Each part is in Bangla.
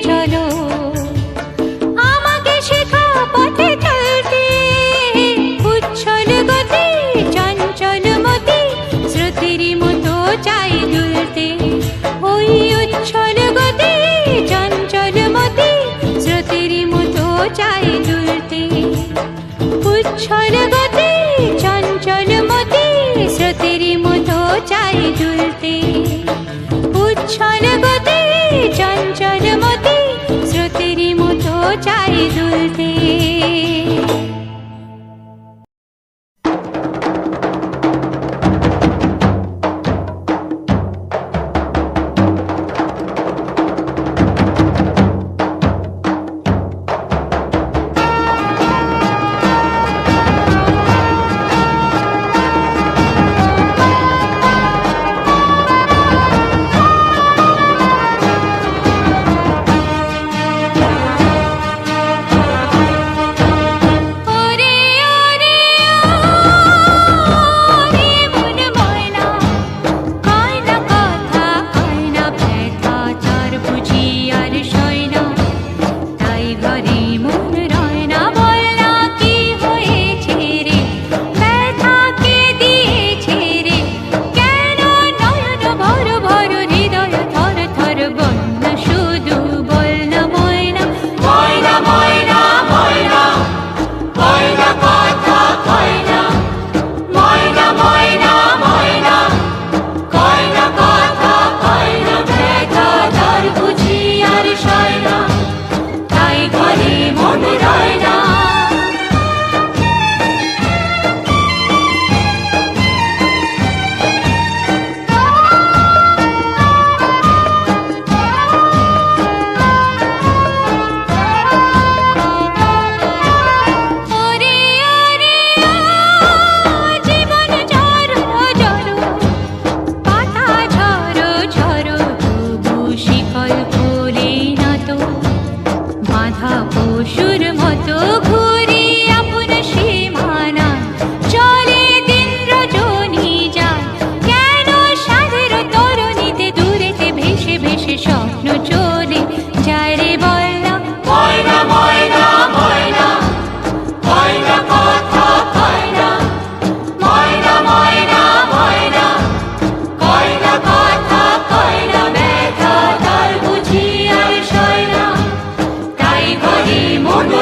চলো, আমাকে শেখা পথে চলতে। উচ্ছল গতি চঞ্চল মতি স্রোতের মতো চাই দুলতে। ওই উচ্ছল গতি চঞ্চল মতি স্রোতের মতো চাই দুলতে। উচ্ছল গতি চঞ্চল মতি স্রোতের মতো চাই দুলতে। উচ্ছল গতি চঞ্চল মতি স্রোতের মতো চাই দুলতে। মন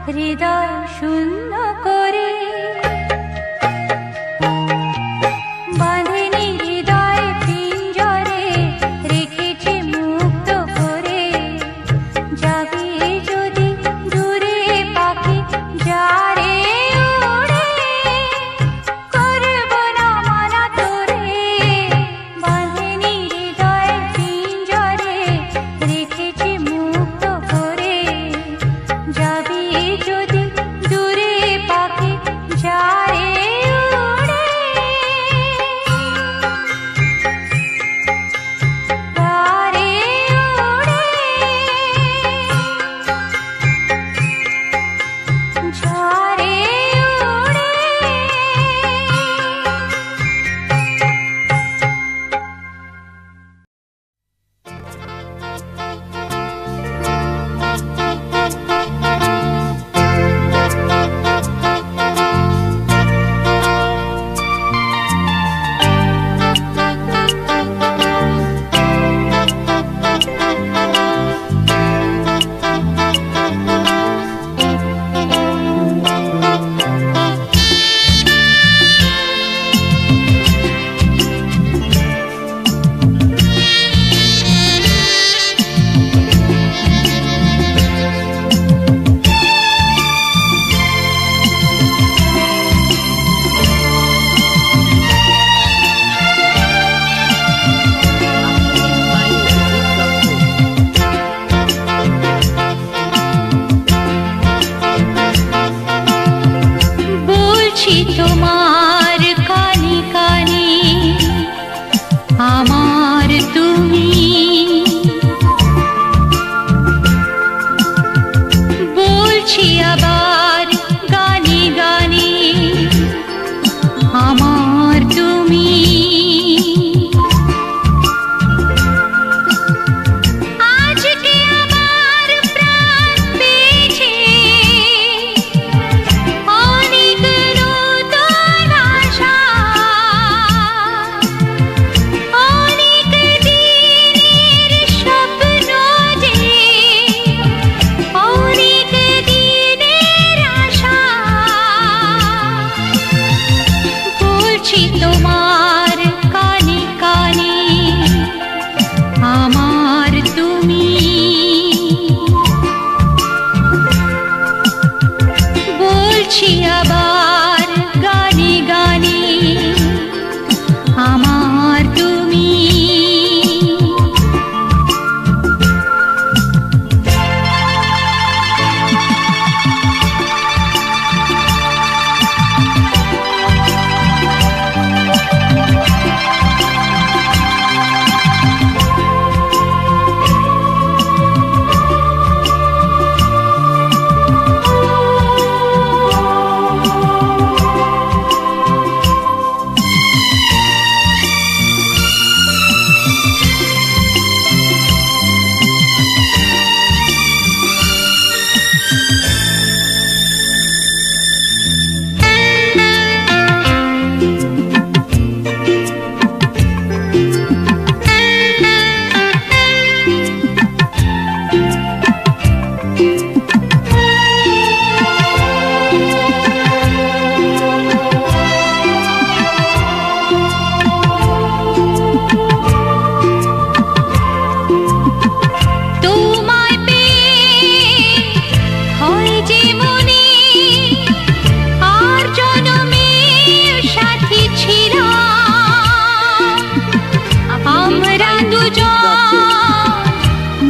হৃদয় শূন্য করে বাঁধেনি হৃদয় পিঞ্জরে রেখেছি মুক্ত করে যাবি যদি দূরে পাখি যারে উড়ে করব না মানা তোরে বাঁধেনি হৃদয় পিঞ্জরে রেখেছি মুক্ত করে যাবি যদি দূরে পাখি যারে উড়ে যারে উড়ে যারে উড়ে বলছি তোমার কানে কানে আমার তুমি বলছি আবার গানে গানে আমার তুমি আজকে আমার প্রাণ পেয়েছে অনেক নতুন আশা অনেক দিনের স্বপ্ন যে অনেক দিনের আশা বলছি তোমার কানে কানে আমার তুমি বলছি আবার গানে গানে আমার তুমি তোমায় পেয়ে হয় যে মনে আর জনমের সাথী ছিলাম আমরা দুজন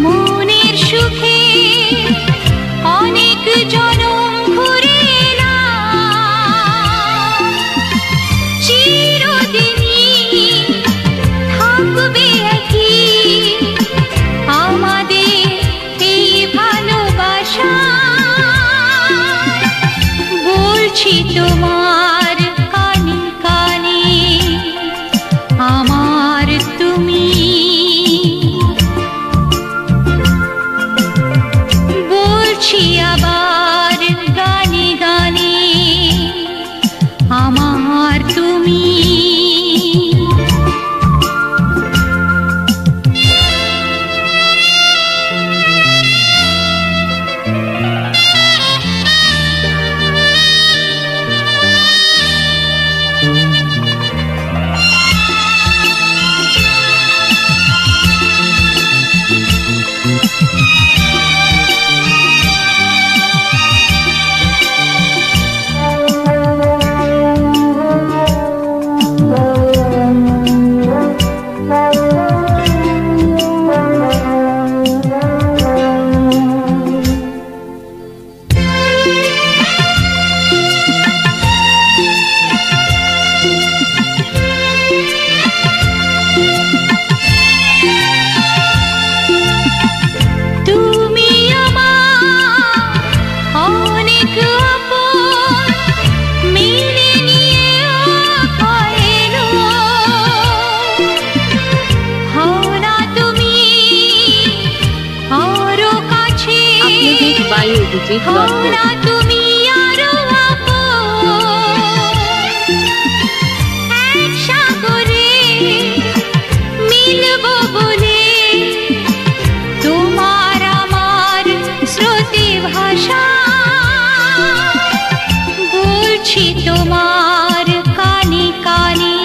মনের সুখে অনেক জনম ঘুরে এলাম চিরদিনই থাকবে একই আমাদের এই ভালোবাসা বলছি তোমার কানে কানে আমার তুমি বলছি আবার গানে গানে আমার তুমি অভিজিৎ হও দত্ত। না তুমি আরো আপন, এক সাগরে মিলবো বলে তোমার আমার স্রোতে ভাষা বলছি তোমার কানে কানে,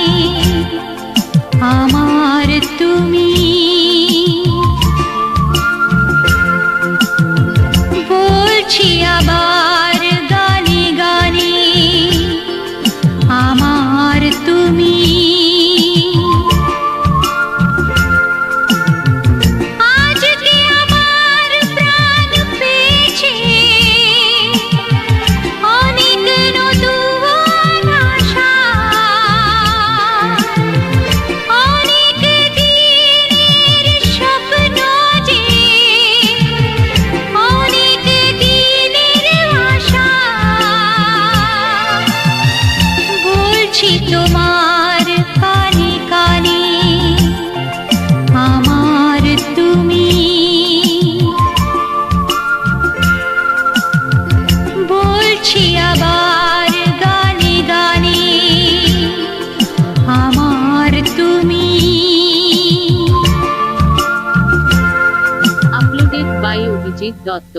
আমার তুমি। বলছি আবার গানে গানে, আমার তুমি। আজকে আমার প্রাণ পেয়েছে অনেক নতুন আশা, অনেক দিনের স্বপ্ন যে, অনেক দিনের আশা। বলছি তোমার কানে কানে, আমার তুমি। বলছি আবার গানে গানে, আমার তুমি। Uploaded by Abhijit Dutta.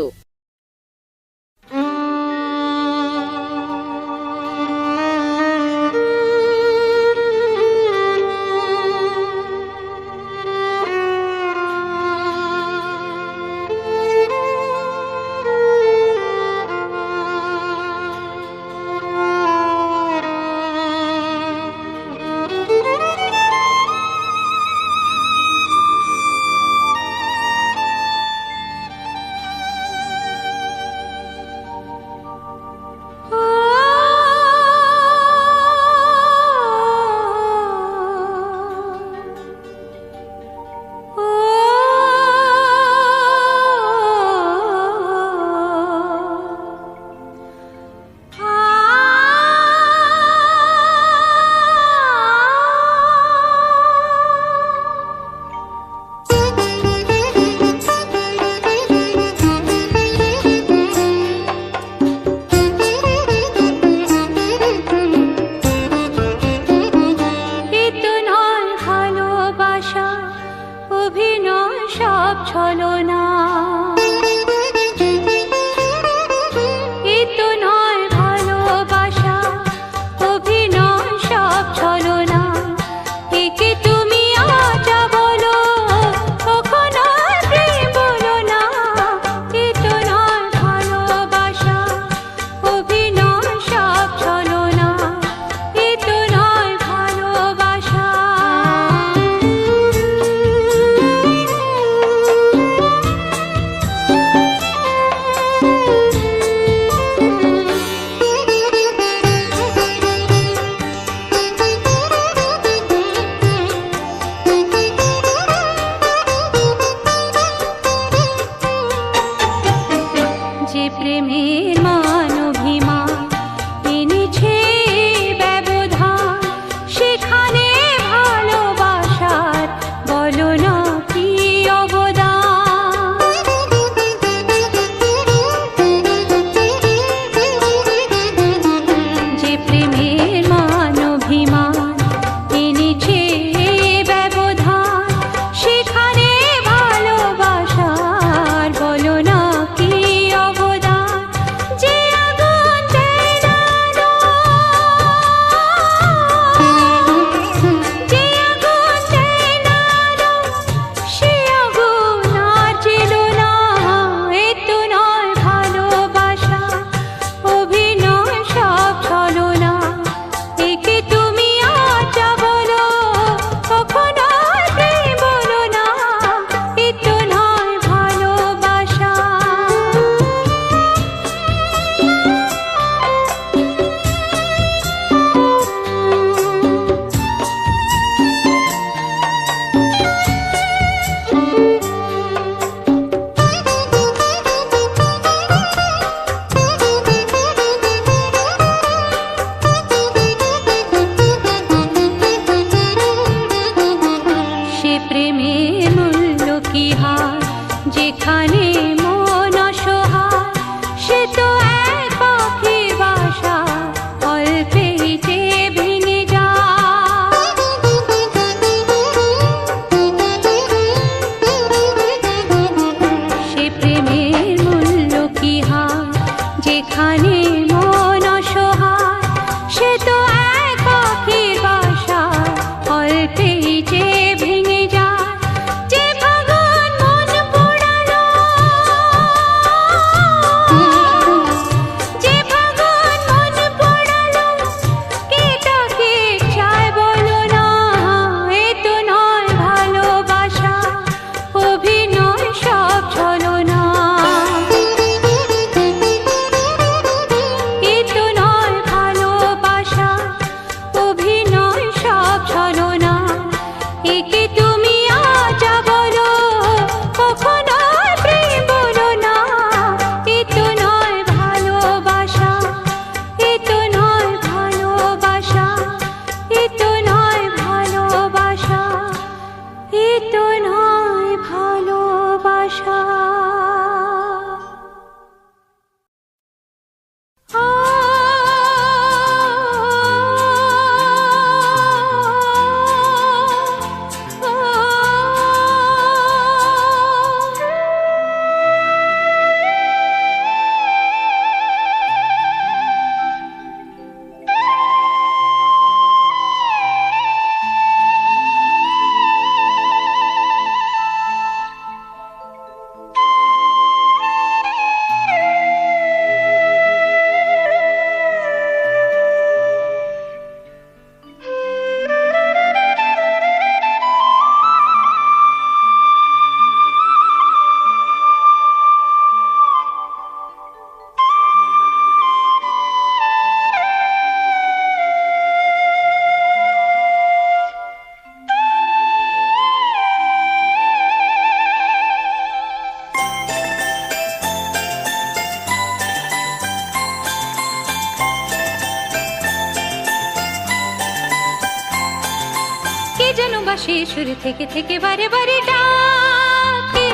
বাসি সুর থেকে থেকে বারে বারে ডাকে,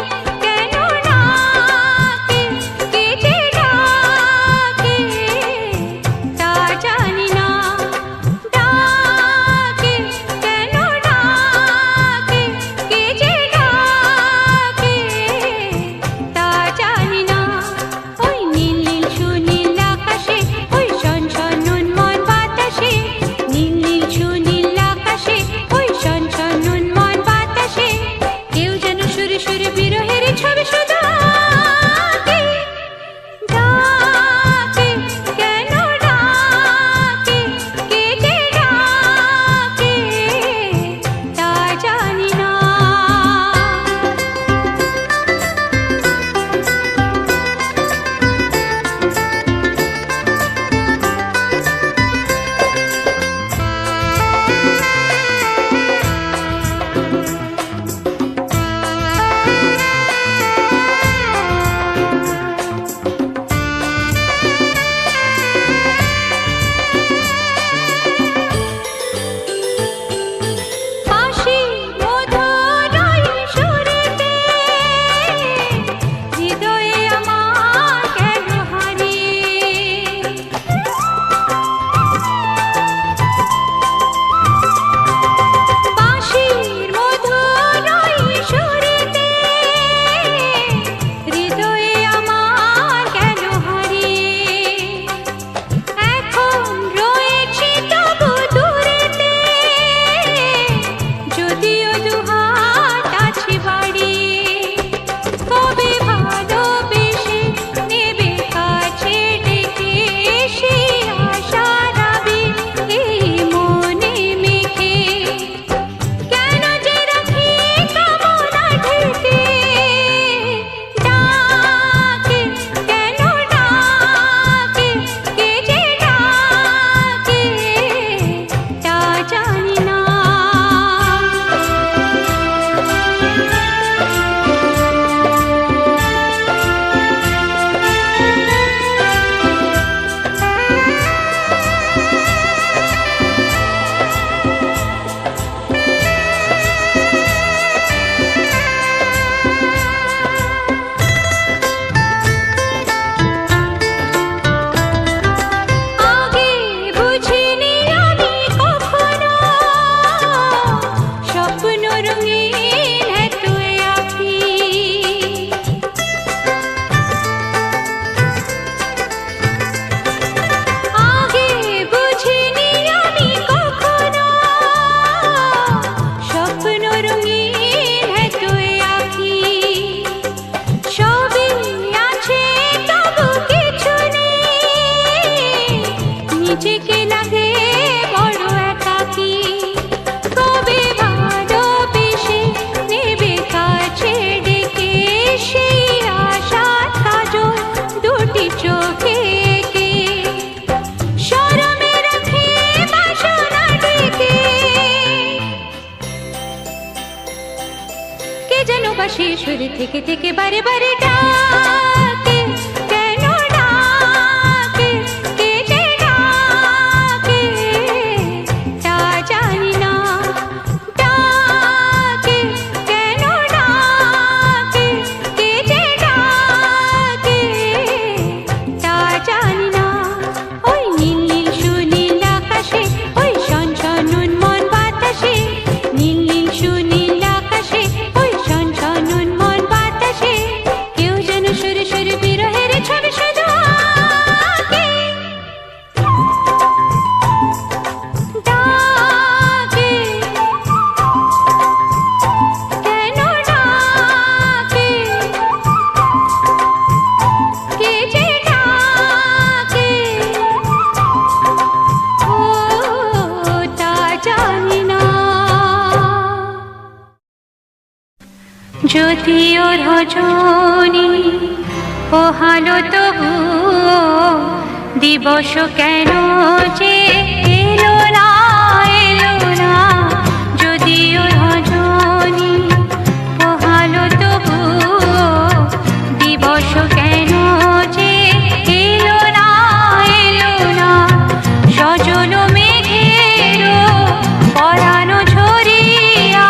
কেন ডাকে, কে যে ডাকে তা জানি না। ডাকে কেন ডাকে, কে যে ডাকে তা জানি না। ওই নীল নীল সুনীল আকাশে, ওই শন শন উন্মন বাতাসে, নীল নীল সুনীল আকাশে, ওই শন শন উন্মন বাতাসে, কেউ যেন সুরে সুরে বিরহের ছবি শুধু আঁকে। ডাকে কেন ডাকে, কে যে ডাকে তা জানি না। বাঁশি মধুর ওই সুরেতে, হৃদয়ে আমার কেন হারিয়ে। বাঁশির মধুর ওই সুরেতে, হৃদয়ে আমার কেন হারিয়ে। এখন রয়েছি তবু দূরেতে, যদিও দুহাত আছে বাড়িয়ে। কবে ভালোবেসে নেবে কাছে ডেকে, সেই আশা রাবে এই মনে মেখে। কেন যে রাখি কামনা ঢেকে, ডাকে কেন ডাকে, কে যে ডাকে তা জানি না। আগে বুঝিনি আমি কখনো স্বপ্ন রঙিন এত আঁখি। আগে বুঝিনি আমি কখনো স্বপ্ন রঙিন এত আঁখি। সবই আছে তবু কিছু নেই, নিজেকে লাগে বড় একাকী। কবে ভালোবেসে নেবে কাছে ডেকে, সেই আশা কাজল দুটি চোখে এঁকে। শরমে রাখে বাসনা ঢেকে, কে যেন বাসি সুর থেকে থেকে বারে বারে ডাকে, কেন ডাকে, কে যে ডাকে তা জানি না। ডাকে কেন ডাকে, কে যে ডাকে তা জানি না। ওই নীল নীল সুনীল আকাশে, ওই শন শন উন্মন বাতাসে, নীল নীল সুনীল আকাশে, ওই শন শন উন্মন বাতাসে, কেউ যেন সুরে সুরে বিরহের ছবি শুধু আঁকে। ডাকে কেন ডাকে, কে যে ডাকে ও তা জানি না। যদিও রজনী পোহালো তবু দিবস কেন যে এলো না, এলো না। যদিও রজনী পোহালো তবু দিবস কেন যে এলো না, এলো না। সজল মেঘেরও পরানো ঝরিয়া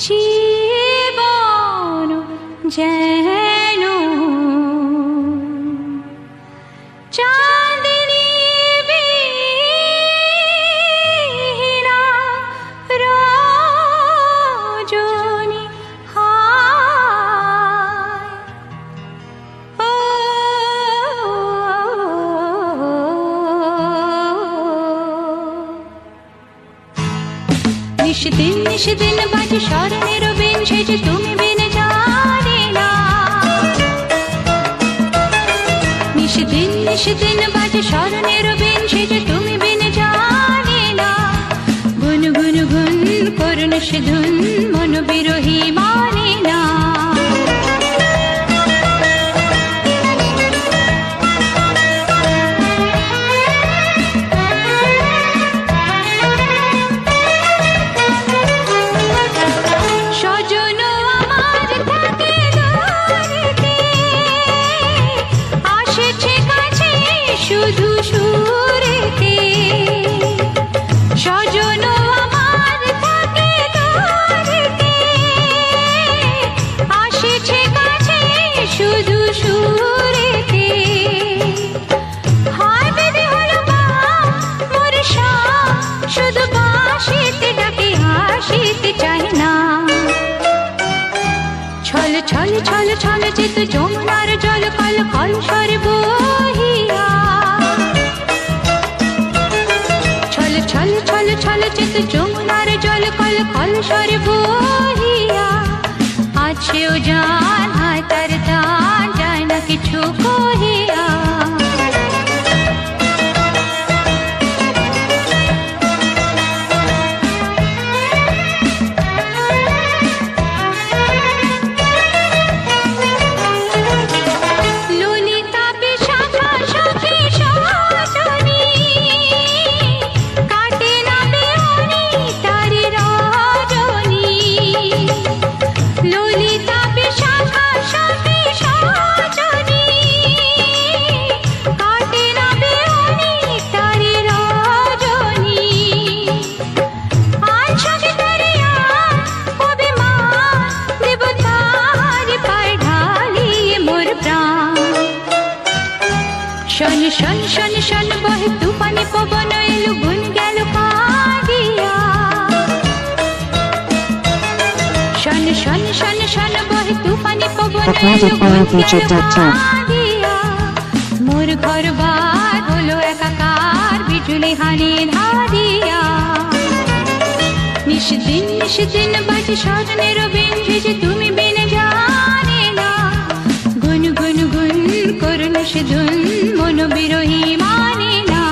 জীবন যেন চাঁদনী বীণা রজনী হায় ও নিশদিন বাজে স্মরণের বিন সেজে তুমি বিনে জানি না নিশদিন বাজে স্মরণের বিন সেজে তুমি বিনে জানি না গুন গুন গুন করুন সে ধুন মন বিরোহী মানে না শুধু সুরেতে স্বজন আমার থাকে দূরেতে আসেছে কাছে শুধু সুরেতে হায় বেদে হলো মা মোর শুধু বাঁশিতে ডাকে হাসিতে চাই না ছল ছল ছল ছল চিত যমুনার জল কল কল সরে বহিয়া ছল ছল ছল ছল চিত যমুনার জল কল কল সরে বহিয়া আছেও জান হায় তার দান যায় না কিছু কহিয়া শন শন শন বহে তুফানে পবন এলো গুন গেল কাঁদিয়া শন শন শন শন বহে তুফানে পবন এলো গুন গেল কাঁদিয়া মোর ঘর বার হলো একাকার বিজুলি হানে ধারিয়া নিশদিন বাজে স্মরণের বিন ভেজে তুমি বিনে জানে না গুন গুন গুন করুন সে ধুন মন বিরোহী মানে না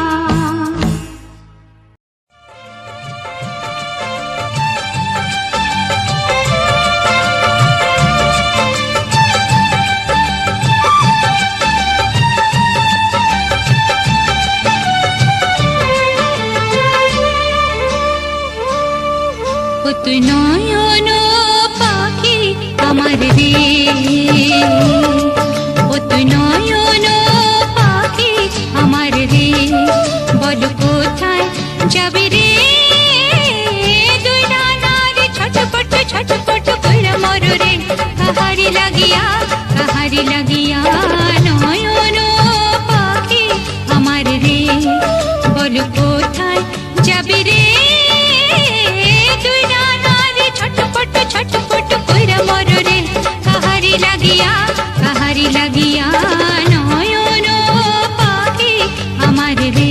তুই নয়ন পাখি আমার রে ও তুই নয়ন পাখি আমার রে বল কোথায় যাবি রে দুই ডানারে ছটপট কইরা মর রে কাহারি লাগিয়া নয়ন পাখি আমার রে বল কোথায় যাবি রে দুই ডানারে ছটপট কইরা মর রে কাহারি লাগিয়া নয়ন পাখি আমার রে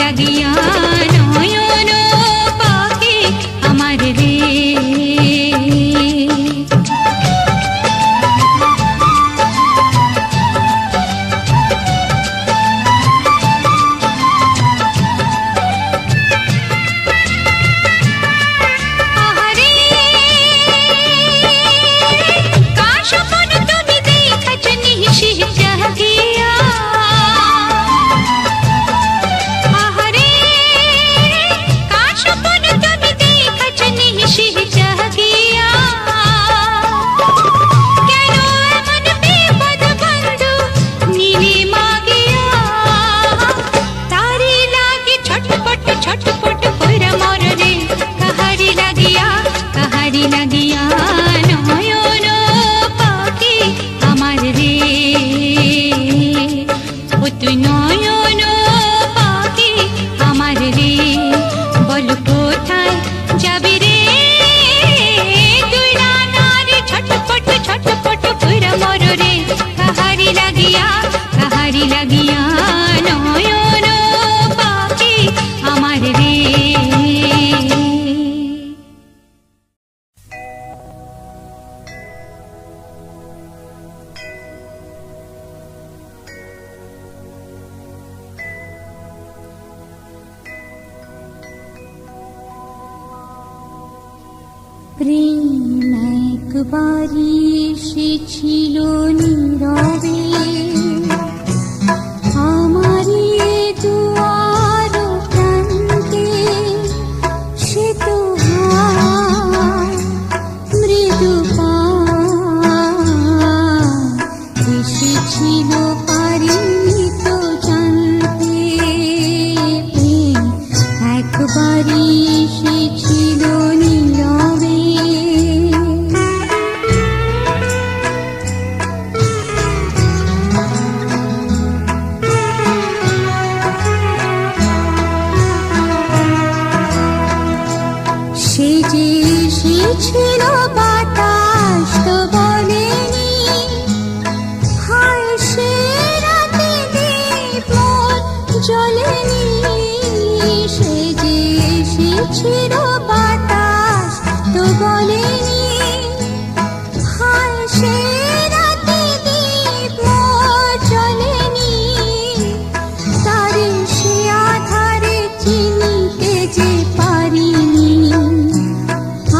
লাগিয়া নয়ন পাখি আমার রে প্রেম একবারই এসেছিল নীরবে আমারই দুয়ার প্রান্তে, সে তো হায় মৃদু পায় এসেছিল পারিনি তো জানতে, প্রেম একবারই এসেছিল নীরবে। সে যে এসেছিল বাতাস তো বলেনি, হায় সে রাতে দীপ মোর জ্বলেনি। সে যে এসেছিল বাতাস তো বলেনি, হায় সে রাতে দীপ মোর জ্বলেনি। তারে সে আধারে চিনিতে যে পারিনি,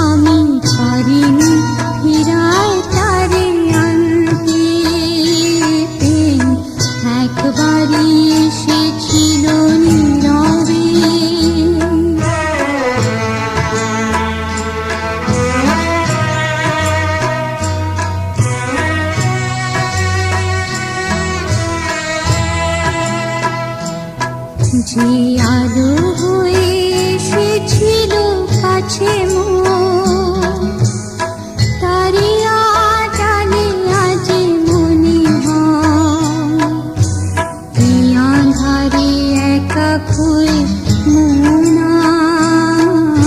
আমি পারিনি ফিরায় তারে আনতে, প্রেম একবারই এসেছিল নীরবে। যে আলো হয়ে এসেছিল কাছে মোর, তারি আজালে আজ মনে হয় এই আঁধারে একা হয়ে মন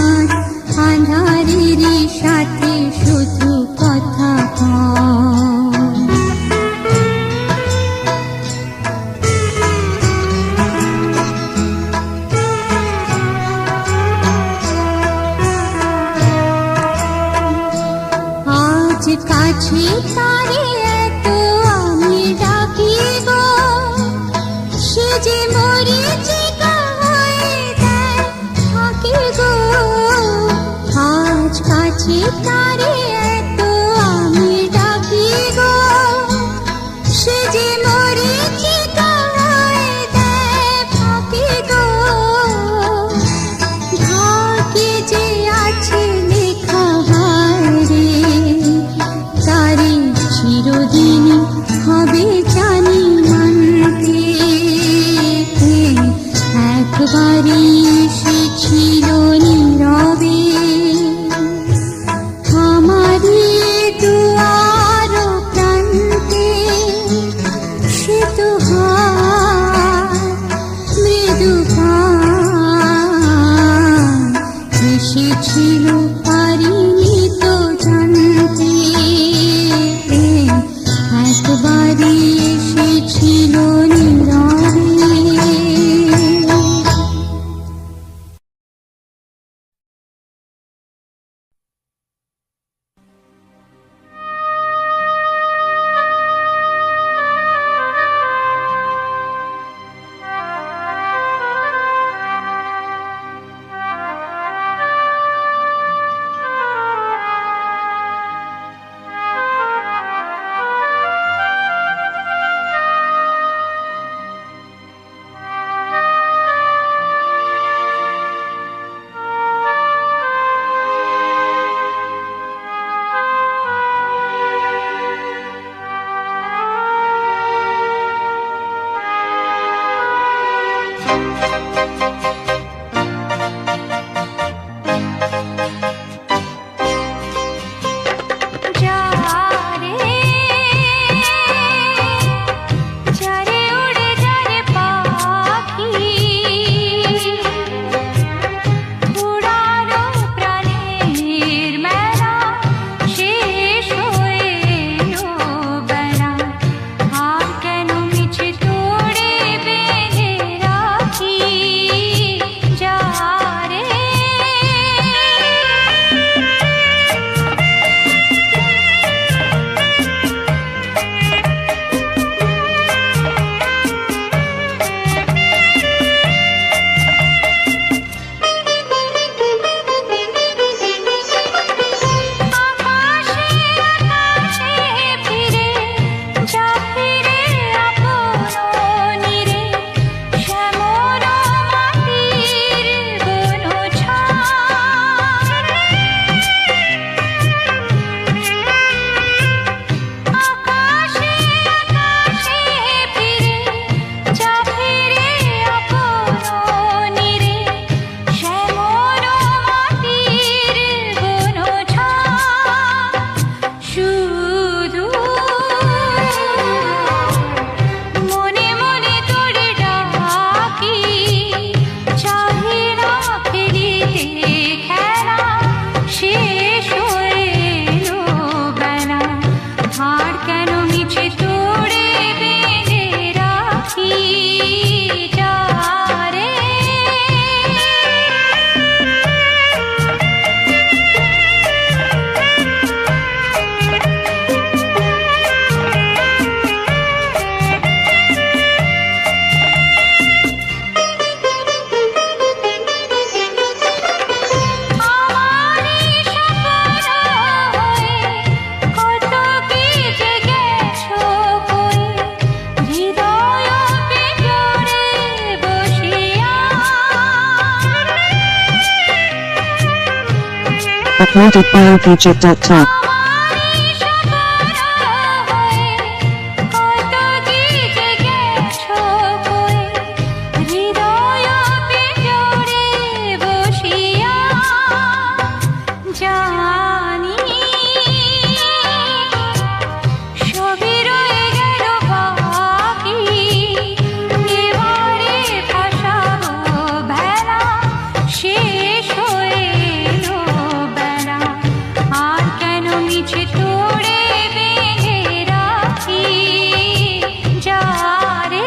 আজ আঁধারেরই সাথে শুধু কথা কয়। আজ কাছে তারে এত আমি ডাকি গো, সে যে মরীচিকা হয়ে দেয় ফাঁকি গো। আজ কাছে তারে এত আমি ডাকি গো, সে যে মরীচিকা হয়ে দেয় ফাঁকি গো। ভাগ্যে যে আছে লেখা হায় রে, তারে চিরদিনই হবে জানি মানতে, একবারই এসেছিল নীরবে আমারই দুয়ার প্রান্তে, সে তো হায় মৃদু পায় এসেছিল পারিনি তো জানতে, একবারই Uploaded by OPJ.top. আমারই সাকারা হয়ে কত গীতে গেছো কয়ে হৃদয় পেজরে বসিয়া জানি সবই রয়ে গেল বাকি এবারে ভাসাবো ভেলা শেষ হয়ে এলো বেলা আর কেন মিছে তোড়ে বেঁধে রাখি যারে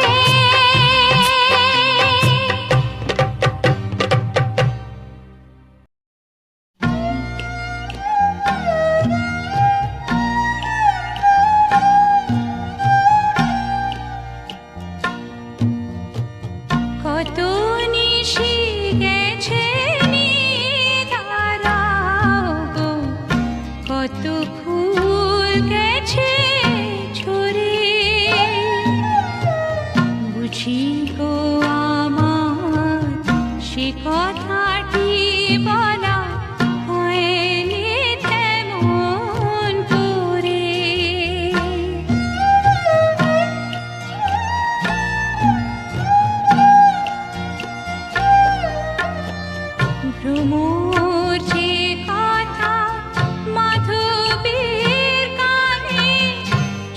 কত নিশি গেছে নিদারাও গো কত ফুল গেছে ঝরে বুঝি গো আমার সে কথাটি বলা হয়নি তেমন করে ভ্রমর যে কথা মাধবীর কানে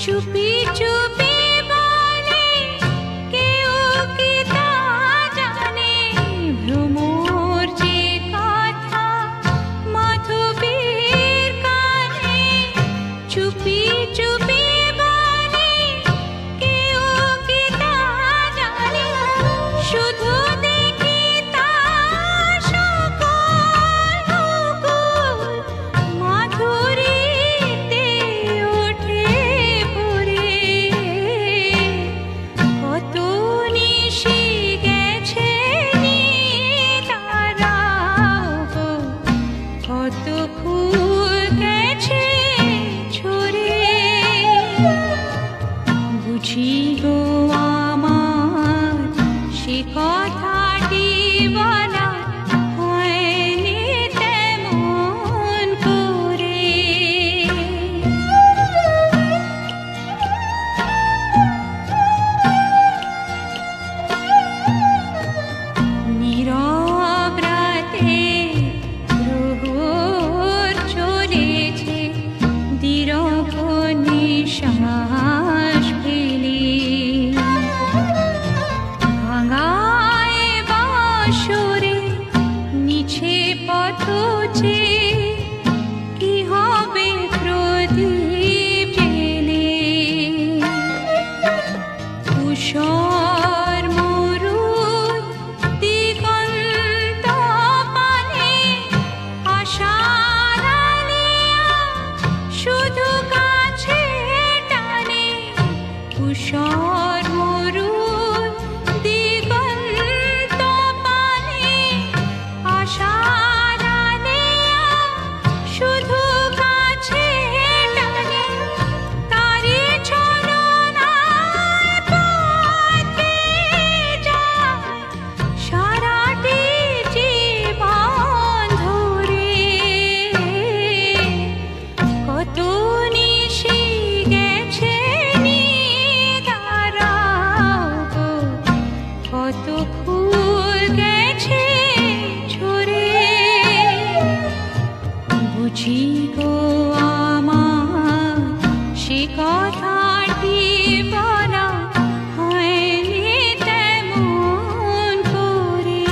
চুপি চুপি বলে কেউ কি তা জানে ভ্রমর যে কথা মাধবীর কানে চুপি চুপি বলে কেউ কি তা জানে শুধু দেখি তার সকল মুকুল মাধুরীতে ওঠে পড়ে কত নিশি গেছে নিদারাও গো কত ফুল গেছে ঝরে বুঝি গো আমার সে কথাটি বলা হয়নি তেমন করে নীরব রাতে প্রহর চলেছে দীর্ঘ নিঃশ্বাস ফেলে ভাঙায় বাঁশরে নিছে পথ চেয়ে কি হবে প্রদীপ জেলে তুষার মরুর দিগন্ত পানে আশার আলিয়া শুধু কাছে টানে তুষার মরুর দিগন্ত পানে আশার আলিয়া শুধু কাছে টানে তারি ছলনায় পথে যায় সারাটি জীবন ধরে কত নিশি গেছে নিদারাও গো কত ফুল গেছে ঝরে বুঝি গো আমার সে কথাটি বলা হয়নি তেমন করে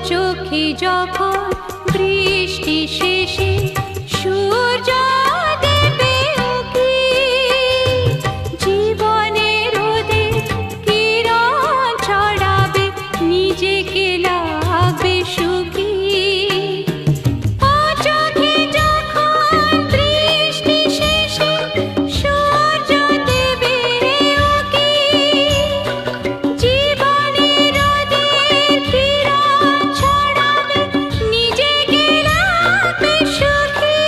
চোখে যখন বৃষ্টি শেষে সূর্য দেবে উঁকি, জীবনের রোদের কিরণ ছড়াবে, নিজেকে লাগবে সুখী। ও চোখে যখন বৃষ্টি শেষে সূর্য দেবে উঁকি, জীবনের রোদের কিরণ ছড়াবে, নিজেকে লাগবে সুখী।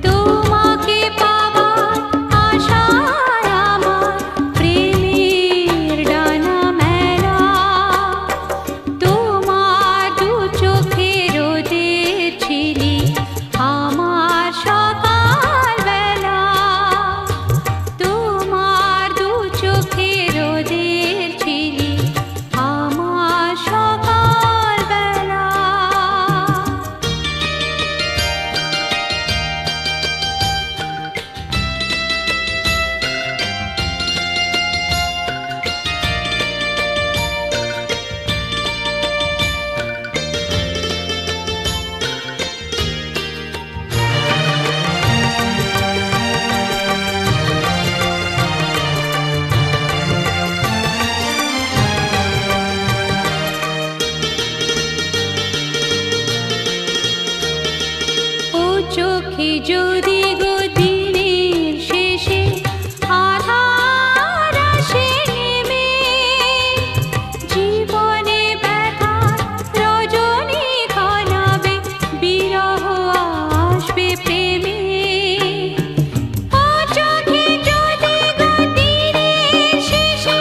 তোমাকে পাবার আশায় আমার প্রেমের ডানা মেলা, তোমার দু চোখে রোদের ছিলি আমার সকাল বেলা, তোমার দু চোখে রোদের ছিলি আমার সকাল বেলা। ও চোখে যদি গো দিনের শেষে আধার আসে নেমে, জীবনে ব্যথা রজনী ঘনাবে, বিরহ আসবে প্রেমে। ও চোখে যদি গো দিনের শেষে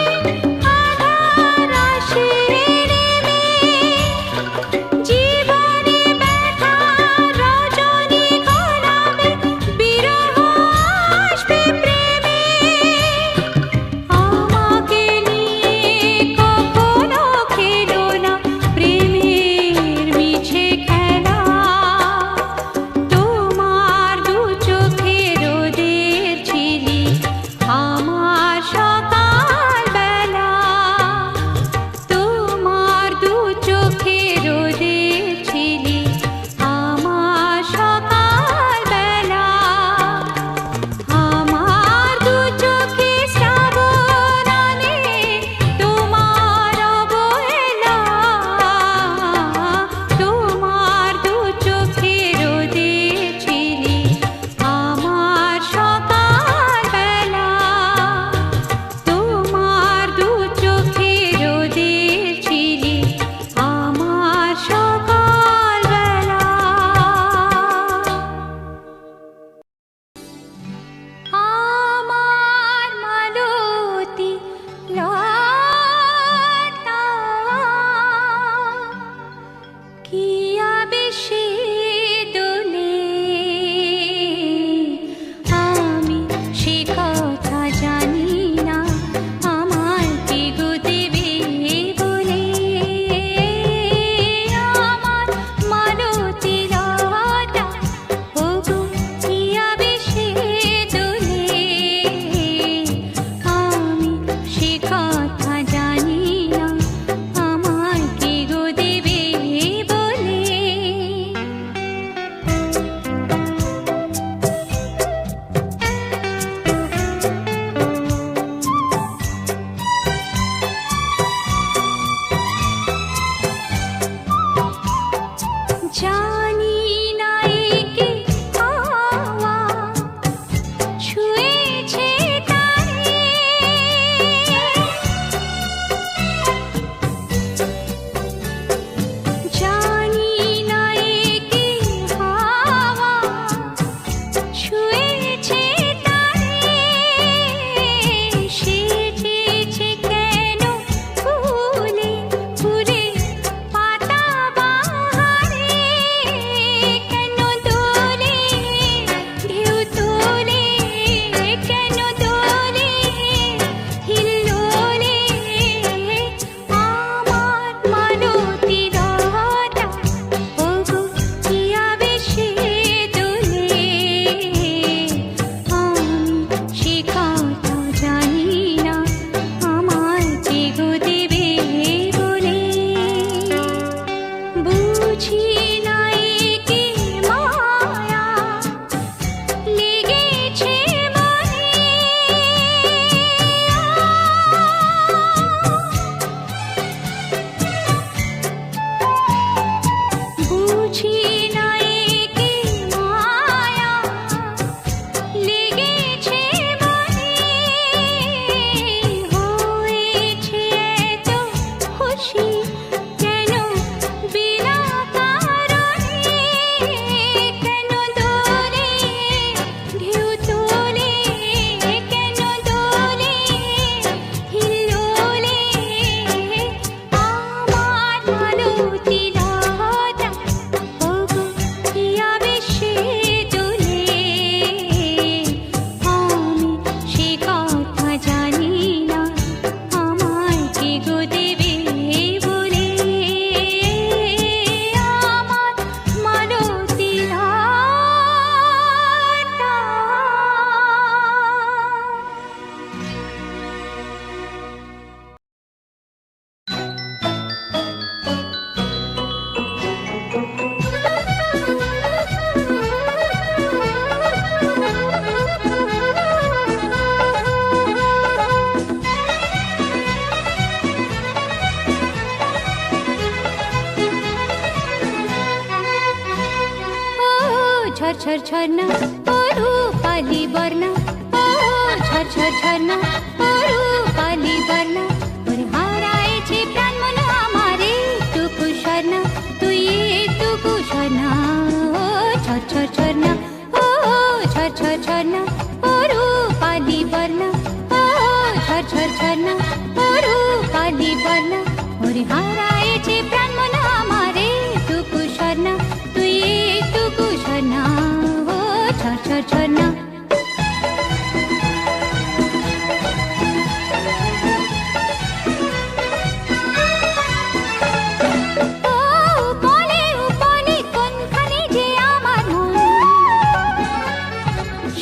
আধার আসে নেমে, জীবনে ব্যথা রজনী ঘনাবে, বুঝি নাই কি মায়া লেগেছে মনে, হয়েছে এত খুশি কেন বিনা কারণে, কেন দোলে ঢেউ তোলে, কেন দোলে হিল্লোলে আমার মালতী লতা, ওগো কি আবেশে দোলে, আমি সে কথা জানি না আমায় কে গো দেবে বলে, আমার মালতী লতা। ও ঝরঝর ঝরনা ও রূপালি বর্ণা, ও ঝরঝর ঝরনা ও রূপালি বর্ণা, ওরে হারাইছে প্রাণ মন আমার একটুকু স্বর্ণা, তুই একটুকু স্বর্ণা। ও ঝরঝর ঝরনা ও ঝরঝর ঝরনা ও রূপালি বর্ণা, ও ঝরঝর ঝরনা ও রূপালি বর্ণা, ওরে হারাইছে প্রাণ মন আমার একটুকু স্বর্ণা, তুই একটুকু স্বর্ণা। ও ঝরঝর ঝরনা ও বলে কোনখানে যে আমার মন,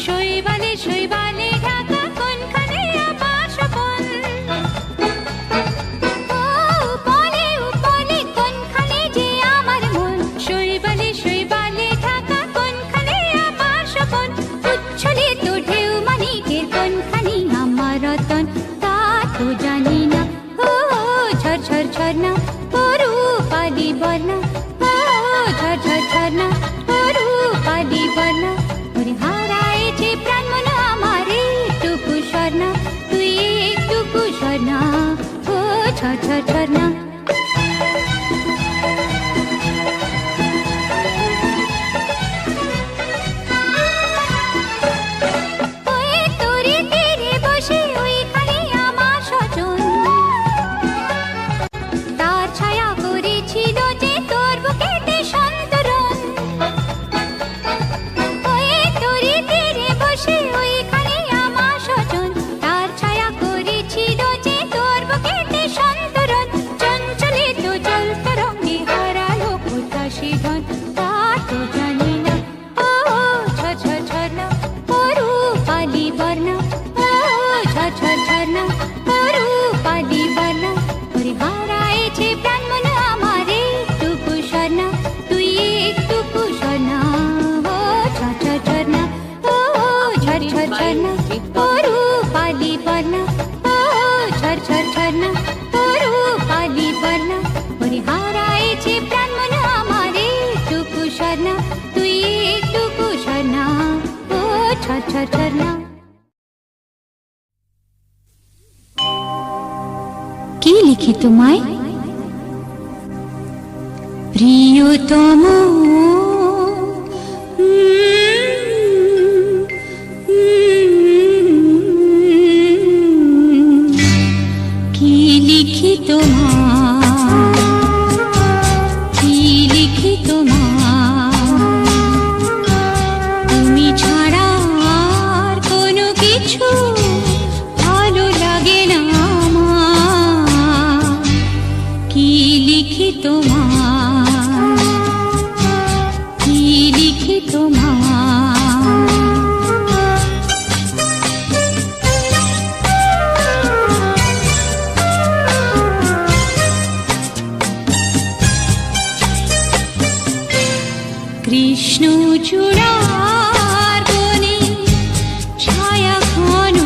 শৈবালে শৈবালে ঢাকা কোনখানে আমার স্বপন, ও বলে কোনখানে যে আমার মন, শৈবালে শৈবালে ঢাকা কোনখানে আমার স্বপন, উচ্ছলিত ঢেউ মানিকের কোনখানি আমার রতন, তা তো জানি না। ও ঝরঝর ঝরনা ও রূপালি বর্ণা, ও ঝরঝর ঝরনা ও রূপালি বর্ণা, ওরে হারাইছে প্রাণ মন আমার একটুকু স্বর্ণা, তুই একটুকু স্বর্ণা। ও ঝরঝর ঝরনা ওই তোরে তীরে বসে ওইখানে আমার স্বজন, তার ছায়া করেছিল যে তোর বুকেতে সন্তরণ, ওই তোরে তীরে বসে ওইখানে আমার স্বজন, তার ছায়া করেছিল যে তোর বুকেতে সন্তরণ, চঞ্চলিত জল তরঙ্গে হারালো কোথা সে ধন, তা তো জানি না। ও ঝরঝর ঝরনা ও রূপালি বর্ণা, ও ঝরঝর ঝরনা ও রূপালি বর্ণা, ওরে হারাইছে প্রাণ মন আমার একটুকু স্বর্ণা, তুই একটুকু স্বর্ণা। ও ঝরঝর ঝরনা ও ঝরঝর ঝরনা ও রূপালি বর্ণা, ও ঝরঝর ঝরনা ও রূপালি বর্ণা, ওরে হারাইছে প্রাণ মন আমার একটুকু স্বর্ণা, তুই একটুকু স্বর্ণা। ও ঝরঝর ঝরনা। কি লিখি তোমায় প্রিয়তম, কি লিখি তোমায়, কি লিখি তোমায়, তুমি ছাড়া আর কোনো কিছু ভালো লাগে না আমার, কি লিখি তোমায়, কি লিখি তোমায়। কৃষ্ণ চূড়ার বনে ছায়া ঘন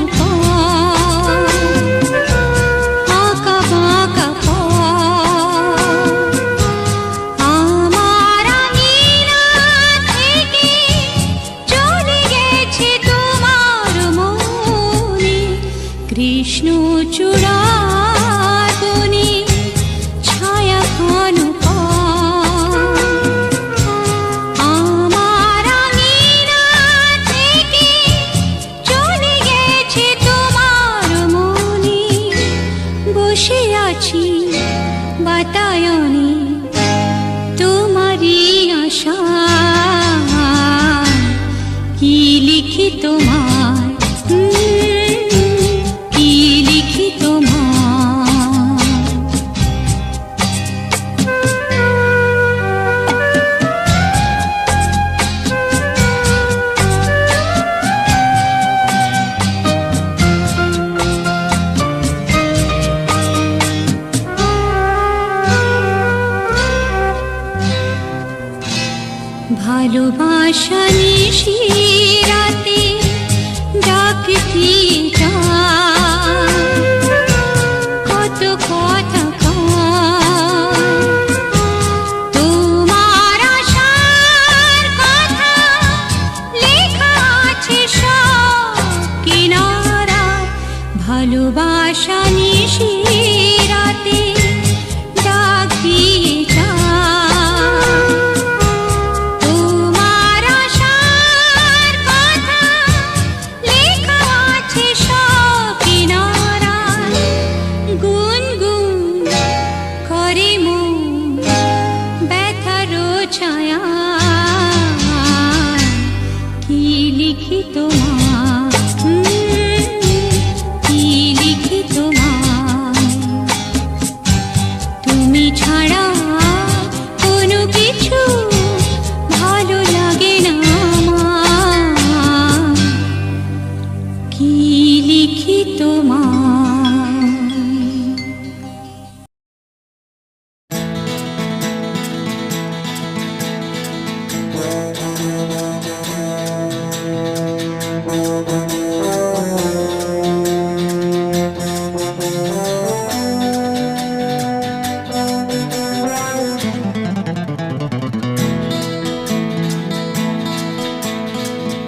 আঁকা বাঁকা আমার আমি প্রাণে তোমারই আশা, কি লিখি তোমার, কি লিখি তোমার। ভালোবাসা নিশি রাতে ডাকতি যায়, কত কথা কয়, তোমার আশার কথা লেখা আছে সব কিনারায়। ভালোবাসা নিশি রাতে ডাকতি যায়, তোমার আশার কথা লেখা আছে সব কিনারায়। গুনগুন করে মন ব্যথারও ছায়া, কি লিখি তোমার, কি লিখি তোমার। তুমি ছাড়া কোনো কিছু ভালো লাগে না আমার, কি লিখি তোমার।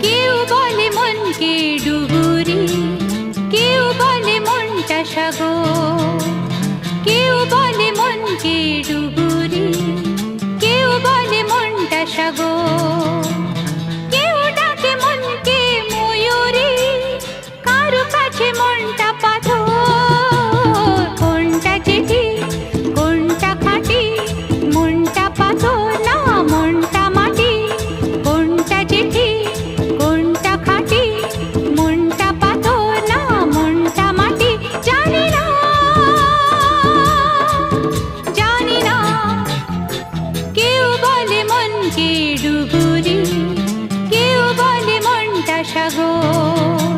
কেউ বলে মনকে ডুবুরি, কেউ বলে মনটা সাগর, কেউ বলে মনকে ডুবুরি, কেউ বলে মনটা সাগর, কেউ ডাকে মনকে ময়ূরী, কারো কাছে মনটা পাথর। কোনটা চিঠি কোনটা খাঁটি, মনটা পাথর না মনটা মাটি। কোনটা চিঠি কোনটা খাঁটি, মনটা পাথর না মনটা মাটি। জানি না, জানি না। কেউ বলে মনকে ডুবুরি, কেউ বলে মনটা সাগর,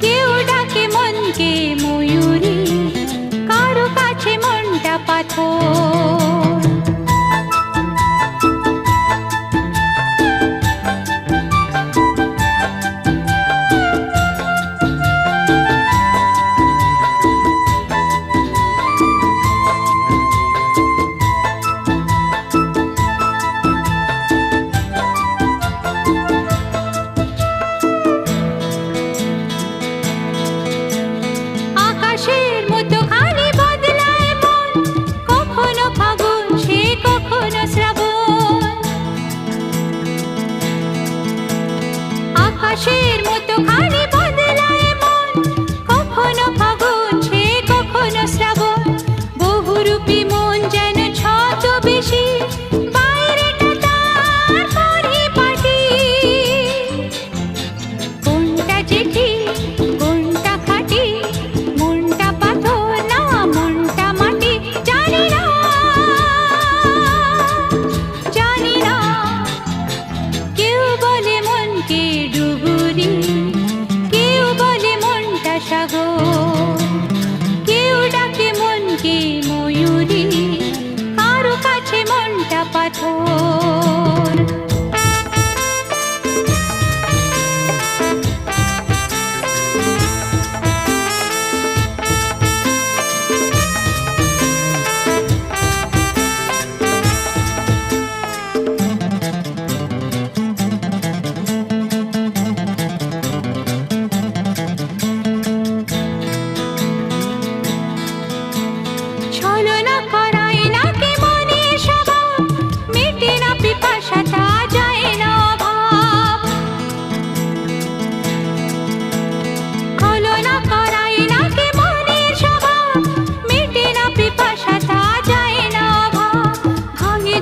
কেউ ডাকে মনকে ময়ূরী, কারো কাছে মনটা পাথর। আকাশের মতো খালি বদলায় মন, কখনো ফাগুন সে কখনো শ্রাবণ। আকাশের মতো খালি বদলায় মন, কখনো ফাগুন সে কখনো শ্রাবণ। বহুরূপী মন যেন ছদ্মবেশী, বাইরেটা তার পরিপাটি। কোনটা চিঠি কোনটা খাঁটি, মনটা পাথর না মনটা মাটি। জানি না, জানি না। কেউ বলে মনকে ডুবুরি, কেউ বলে মনটা সাগর, কেউ ডাকে মনকে ময়ূরী, কারো কাছে মনটা পাথর। ছলনা করাই নাকি মনের স্বভাব, মেটে না পিপাসা তা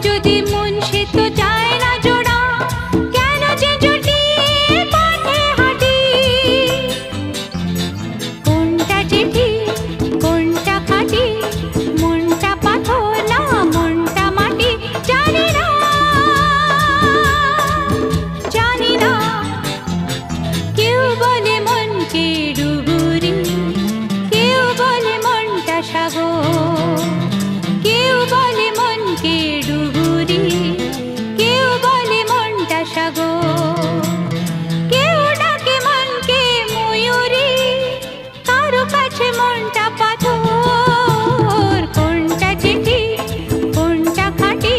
যদি মন সে তো যায় না জোড়া, কেন যে জুটি পথে হাঁটি? কোনটা চিঠি কোনটা খাঁটি, মনটা পাথর না মনটা মাটি, জানি না জানি না। কেউ বলে মনকে ডুবুরি, কেউ বলে মনটা সাগর, কেউ বলে মনকে ডুবুরি, কেউ বলে মনটা সাগর, কেউ ডাকে মনকে ময়ূরী, কারো কাছে মনটা পাথর। কোনটা চিঠি কোনটা খাঁটি,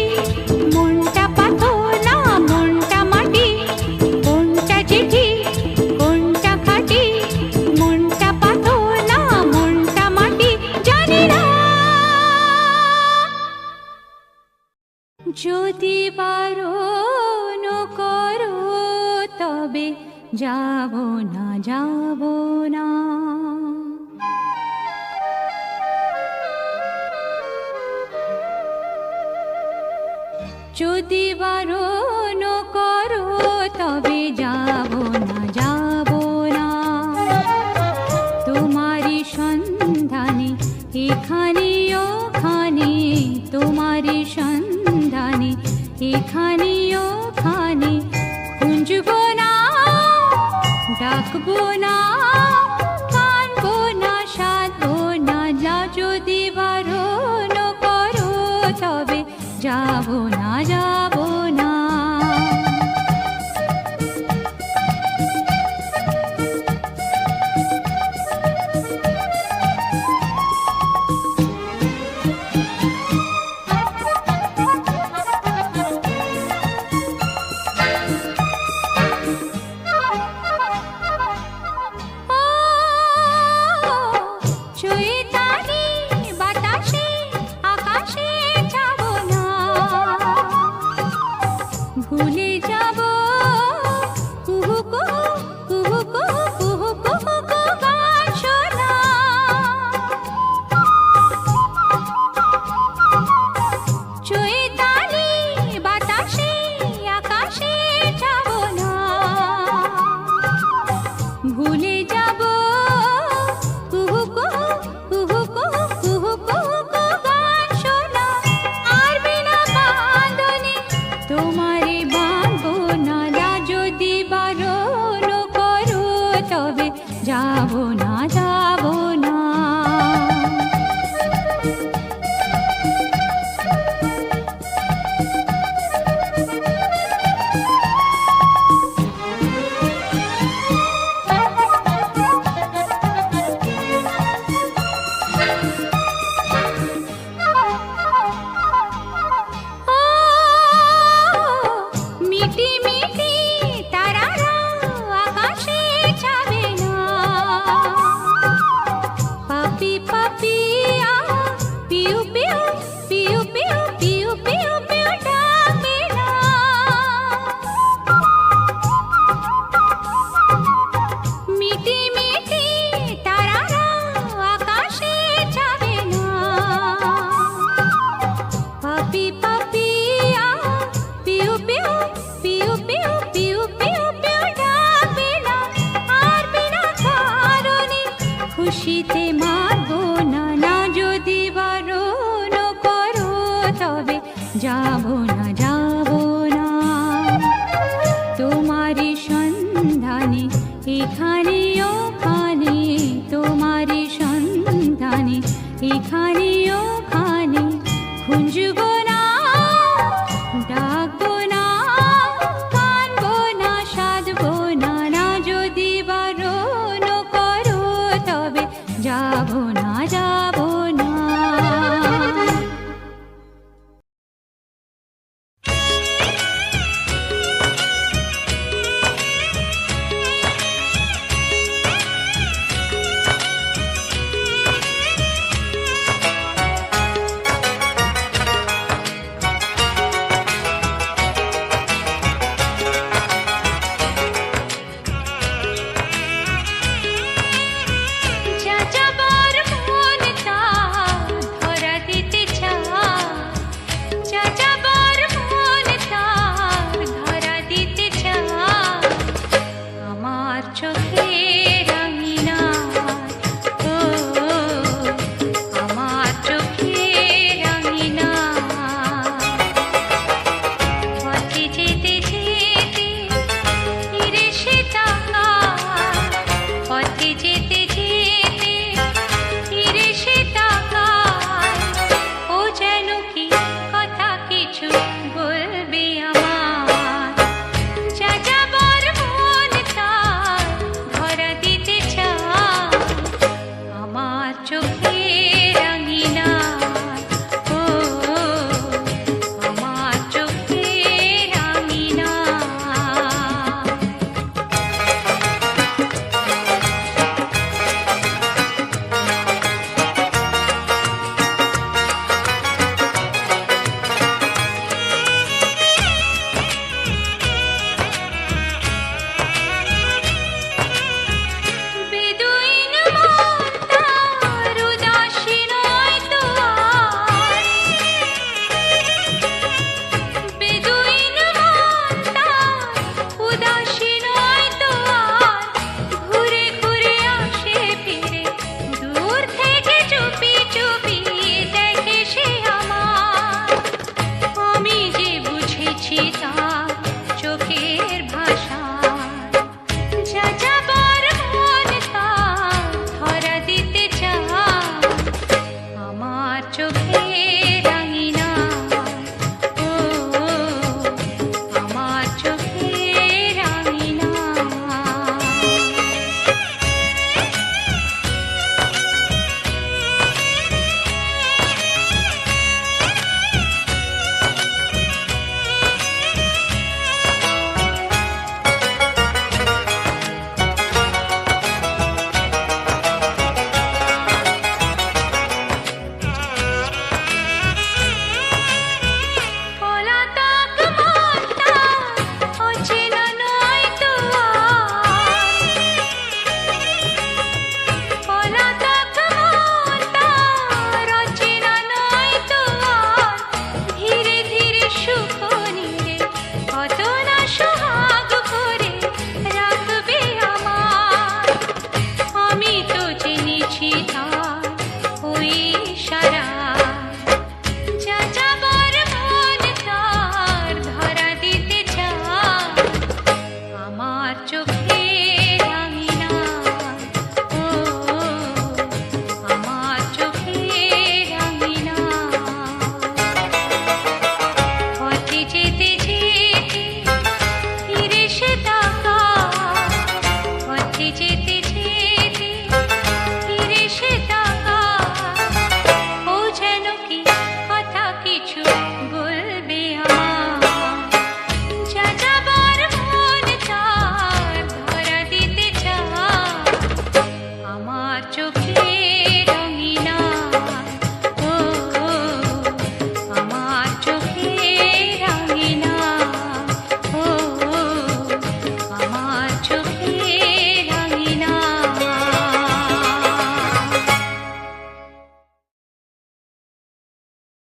মনটা পাথর না মনটা মাটি, কোনটা চিঠি কোনটা খাঁটি, মনটা পাথর না মনটা মাটি, জানি না। যদি বারণ করো তবে যাব না যাব না। যদি বারণ করো তবে যাব না যাব না। তোমারই সন্ধানে এখানে ওখানে, তোমারই সন্ধানে এখানে ওখানে, খুঁজবো না ডাকবো না, কানবো না সাধবো না। যা যদি বারণ করো তবে যাব না যাব না। চৈতালি বাতাসে আকাশে যাব না, ভুলে যাব কুহু কুহু কুহু কুহু কুহু কুহু কুহু গান শোনা। চৈতালি বাতাসে আকাশে যাব না, ভুলে যাব কুহু কুহু কুহু কুহু কুহু কুহু কুহু গান শোনা। আর বিনা বাঁধনে তোমারে বাঁধবো না। যা যদি বারণ করো তবে যাব না যাব না। মিটি মিটি তারারা আকাশে যাবে না, পাপি পাপি পিউ পিউ পিউ পিউ পিউ পিউ পিউ ডাকবে না। মিটি মিটি তারারা আকাশে যাবে না, পাপি পাপি পিউ পিউ পিউ পিউ পিউ পিউ পিউ ডাকবে না। আর বিনা কারণে খুশিতে মারবো না। না যদি বারণ করো তবে যাব না যাব না। তোমারই সন্ধানে এখানে